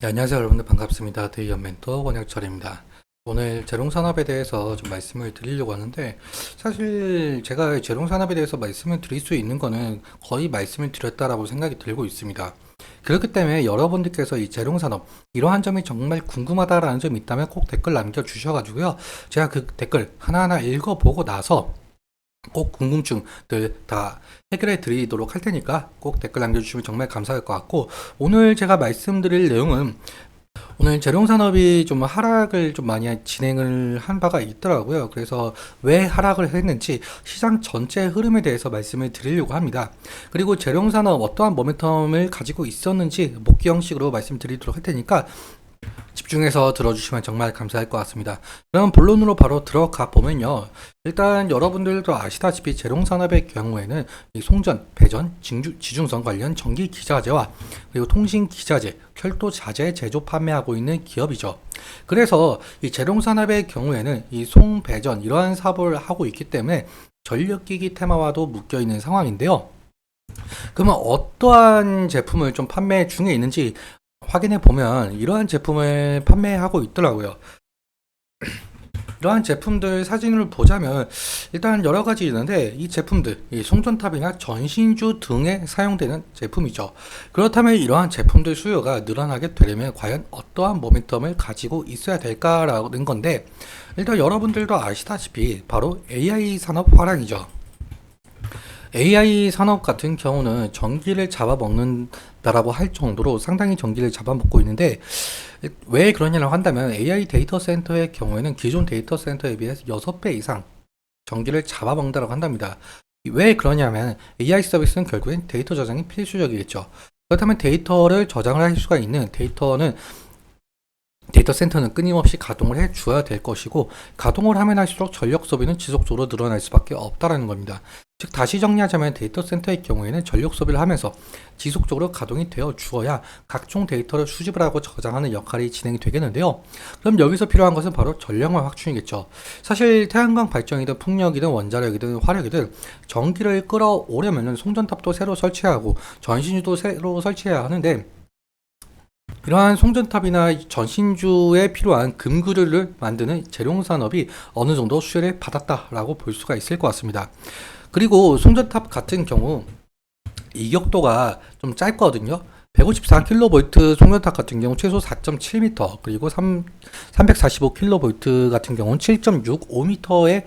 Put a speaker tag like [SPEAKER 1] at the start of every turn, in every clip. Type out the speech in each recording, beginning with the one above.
[SPEAKER 1] 네, 안녕하세요 여러분들 반갑습니다. 데이언 멘토 권혁철입니다. 오늘 재롱산업에 대해서 좀 말씀을 드리려고 하는데, 사실 제가 재롱산업에 대해서 말씀을 드릴 수 있는 거는 거의 말씀을 드렸다라고 생각이 들고 있습니다. 그렇기 때문에 여러분들께서 이 재롱산업 이러한 점이 정말 궁금하다라는 점이 있다면 꼭 댓글 남겨주셔가지고요, 제가 그 댓글 하나하나 읽어보고 나서 꼭 궁금증들 다 해결해 드리도록 할 테니까 꼭 댓글 남겨주시면 정말 감사할 것 같고, 오늘 제가 말씀드릴 내용은, 오늘 재롱산업이 좀 하락을 좀 많이 진행을 한 바가 있더라고요. 그래서 왜 하락을 했는지 시장 전체 흐름에 대해서 말씀을 드리려고 합니다. 그리고 재롱산업 어떠한 모멘텀을 가지고 있었는지 목기 형식으로 말씀드리도록 할 테니까 집중해서 들어주시면 정말 감사할 것 같습니다. 그럼 본론으로 바로 들어가 보면요. 일단 여러분들도 아시다시피 재롱산업의 경우에는 이 송전, 배전, 지중선 관련 전기 기자재와 그리고 통신 기자재, 철도 자재 제조 판매하고 있는 기업이죠. 그래서 이 재롱산업의 경우에는 이 송배전 이러한 사업을 하고 있기 때문에 전력기기 테마와도 묶여 있는 상황인데요. 그러면 어떠한 제품을 좀 판매 중에 있는지 확인해 보면 이러한 제품을 판매하고 있더라고요. 이러한 제품들 사진을 보자면 일단 여러 가지 있는데, 이 제품들 이 송전탑이나 전신주 등에 사용되는 제품이죠. 그렇다면 이러한 제품들 수요가 늘어나게 되려면 과연 어떠한 모멘텀을 가지고 있어야 될까라는 건데, 일단 여러분들도 아시다시피 바로 AI 산업 화랑이죠. AI 산업 같은 경우는 전기를 잡아먹는다라고 할 정도로 상당히 전기를 잡아먹고 있는데, 왜 그러냐고 한다면 AI 데이터 센터의 경우에는 기존 데이터 센터에 비해서 6배 이상 전기를 잡아먹는다고 한답니다. 왜 그러냐면 AI 서비스는 결국엔 데이터 저장이 필수적이겠죠. 그렇다면 데이터를 저장을 할 수가 있는 데이터 센터는 끊임없이 가동을 해 줘야 될 것이고, 가동을 하면 할수록 전력 소비는 지속적으로 늘어날 수밖에 없다라는 겁니다. 즉 다시 정리하자면 데이터 센터의 경우에는 전력 소비를 하면서 지속적으로 가동이 되어 주어야 각종 데이터를 수집을 하고 저장하는 역할이 진행이 되겠는데요. 그럼 여기서 필요한 것은 바로 전력망 확충이겠죠. 사실 태양광 발전이든 풍력이든 원자력이든 화력이든 전기를 끌어오려면 송전탑도 새로 설치하고 전신주도 새로 설치해야 하는데, 이러한 송전탑이나 전신주에 필요한 금그루를 만드는 재룡산업이 어느 정도 수혜를 받았다라고 볼 수가 있을 것 같습니다. 그리고 송전탑 같은 경우 이격도가 좀 짧거든요. 154kV 송전탑 같은 경우 최소 4.7m, 그리고 345kV 같은 경우는 7.65m의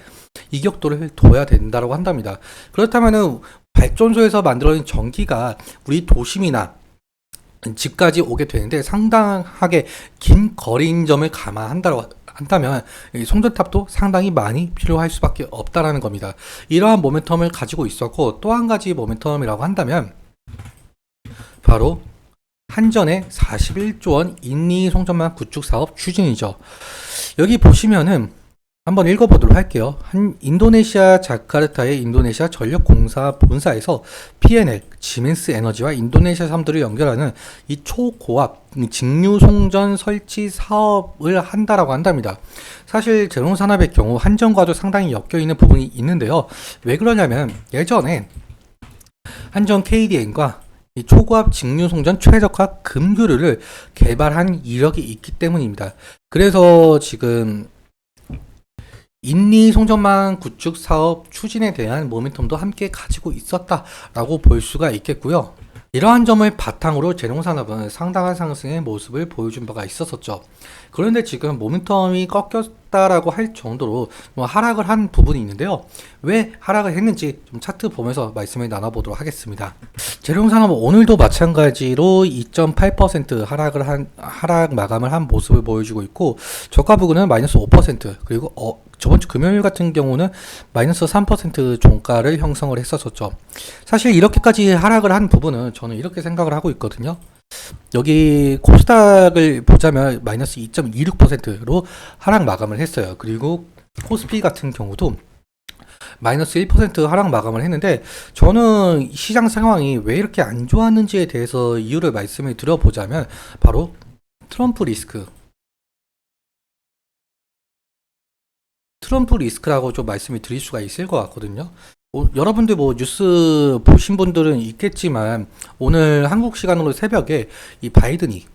[SPEAKER 1] 이격도를 둬야 된다고 한답니다. 그렇다면은 발전소에서 만들어진 전기가 우리 도심이나 집까지 오게 되는데 상당하게 긴 거리인 점을 감안한다고 한다면 이 송전탑도 상당히 많이 필요할 수밖에 없다라는 겁니다. 이러한 모멘텀을 가지고 있었고, 또 한 가지 모멘텀이라고 한다면 바로 한전의 41조 원 인리 송전망 구축 사업 추진이죠. 여기 보시면은 한번 읽어보도록 할게요. 인도네시아 자카르타의 인도네시아 전력공사 본사에서 PNL, 지멘스 에너지와 인도네시아 사람들을 연결하는 이 초고압 직류 송전 설치 사업을 한다라고 한답니다. 사실 재롱산업의 경우 한전과도 상당히 엮여 있는 부분이 있는데요. 왜 그러냐면 예전에 한전 KDN과 이 초고압 직류 송전 최적화 금규를 개발한 이력이 있기 때문입니다. 그래서 지금 인리 송전망 구축 사업 추진에 대한 모멘텀도 함께 가지고 있었다라고 볼 수가 있겠고요. 이러한 점을 바탕으로 재롱산업은 상당한 상승의 모습을 보여준 바가 있었었죠. 그런데 지금 모멘텀이 꺾였다라고 할 정도로 하락을 한 부분이 있는데요. 왜 하락을 했는지 좀 차트 보면서 말씀을 나눠보도록 하겠습니다. 재롱산업은 오늘도 마찬가지로 2.8% 하락 마감을 한 모습을 보여주고 있고, 저가 부근은 마이너스 5%, 그리고 저번 주 금요일 같은 경우는 마이너스 3% 종가를 형성을 했었었죠. 사실 이렇게까지 하락을 한 부분은 저는 이렇게 생각을 하고 있거든요. 여기 코스닥을 보자면 마이너스 2.26%로 하락 마감을 했어요. 그리고 코스피 같은 경우도 마이너스 1% 하락 마감을 했는데, 저는 시장 상황이 왜 이렇게 안 좋았는지에 대해서 이유를 말씀을 드려보자면 바로 트럼프 리스크라고 좀 말씀을 드릴 수가 있을 것 같거든요. 여러분들 뉴스 보신 분들은 있겠지만, 오늘 한국 시간으로 새벽에 이 바이든이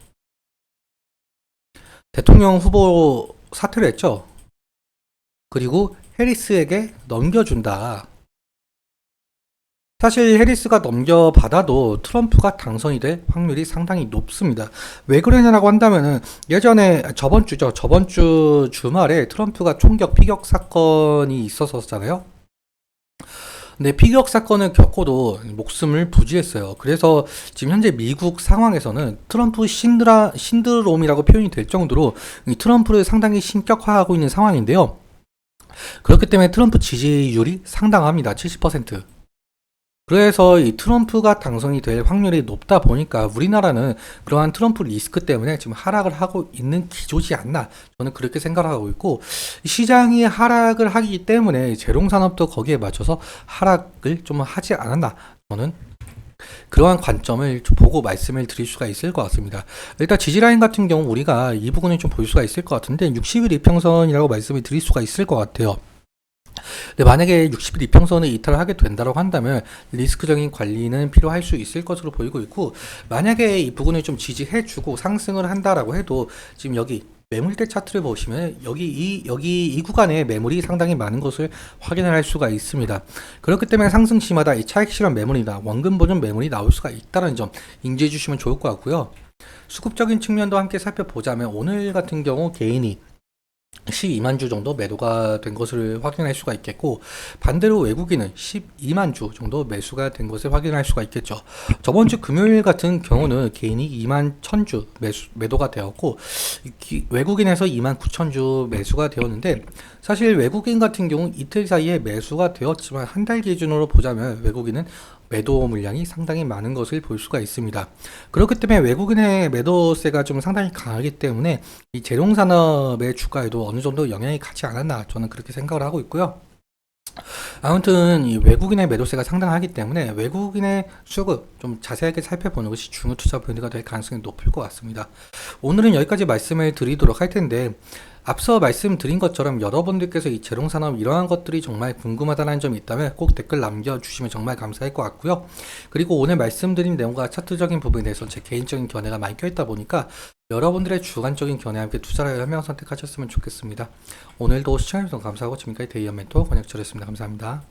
[SPEAKER 1] 대통령 후보 사퇴를 했죠. 그리고 해리스에게 넘겨준다. 사실 해리스가 넘겨받아도 트럼프가 당선이 될 확률이 상당히 높습니다. 왜 그러냐라고 한다면은 예전에 저번 주죠. 저번 주 주말에 트럼프가 총격 피격 사건이 있었었잖아요. 근데 피격 사건을 겪고도 목숨을 부지했어요. 그래서 지금 현재 미국 상황에서는 트럼프 신드롬이라고 표현이 될 정도로 이 트럼프를 상당히 신격화하고 있는 상황인데요. 그렇기 때문에 트럼프 지지율이 상당합니다. 70%. 그래서 이 트럼프가 당선이 될 확률이 높다 보니까 우리나라는 그러한 트럼프 리스크 때문에 지금 하락을 하고 있는 기조지 않나, 저는 그렇게 생각하고 있고, 시장이 하락을 하기 때문에 재롱산업도 거기에 맞춰서 하락을 좀 하지 않았나, 저는 그러한 관점을 좀 보고 말씀을 드릴 수가 있을 것 같습니다. 일단 지지라인 같은 경우 우리가 이 부분을 좀 볼 수가 있을 것 같은데 60일 이평선이라고 말씀을 드릴 수가 있을 것 같아요. 근데 만약에 60일 이평선을 이탈을 하게 된다고 한다면 리스크적인 관리는 필요할 수 있을 것으로 보이고 있고, 만약에 이 부분을 좀 지지해주고 상승을 한다라고 해도 지금 여기 매물대 차트를 보시면 여기 이 구간에 매물이 상당히 많은 것을 확인을 할 수가 있습니다. 그렇기 때문에 상승 시마다 이 차익 실현 매물이나 원금 보존 매물이 나올 수가 있다는 점 인지해 주시면 좋을 것 같고요. 수급적인 측면도 함께 살펴보자면 오늘 같은 경우 개인이 12만 주 정도 매도가 된 것을 확인할 수가 있겠고, 반대로 외국인은 12만 주 정도 매수가 된 것을 확인할 수가 있겠죠. 저번 주 금요일 같은 경우는 개인이 2만 1000주 매도가 되었고, 외국인에서 2만 9천 주 매수가 되었는데, 사실 외국인 같은 경우 이틀 사이에 매수가 되었지만 한 달 기준으로 보자면 외국인은 매도 물량이 상당히 많은 것을 볼 수가 있습니다. 그렇기 때문에 외국인의 매도세가 좀 상당히 강하기 때문에 이 재롱산업의 주가에도 어느 정도 영향이 가지 않았나, 저는 그렇게 생각을 하고 있고요. 아무튼 이 외국인의 매도세가 상당하기 때문에 외국인의 수급 좀 자세하게 살펴보는 것이 중요 투자 포인트가 될 가능성이 높을 것 같습니다. 오늘은 여기까지 말씀을 드리도록 할 텐데, 앞서 말씀드린 것처럼 여러분들께서 이 재롱산업 이러한 것들이 정말 궁금하다는 점이 있다면 꼭 댓글 남겨주시면 정말 감사할 것 같고요. 그리고 오늘 말씀드린 내용과 차트적인 부분에 대해서 제 개인적인 견해가 많이 껴있다 보니까 여러분들의 주관적인 견해와 함께 투자를 현명 선택하셨으면 좋겠습니다. 오늘도 시청해주셔서 감사하고 지금까지 데이언 멘토 권혁철이었습니다. 감사합니다.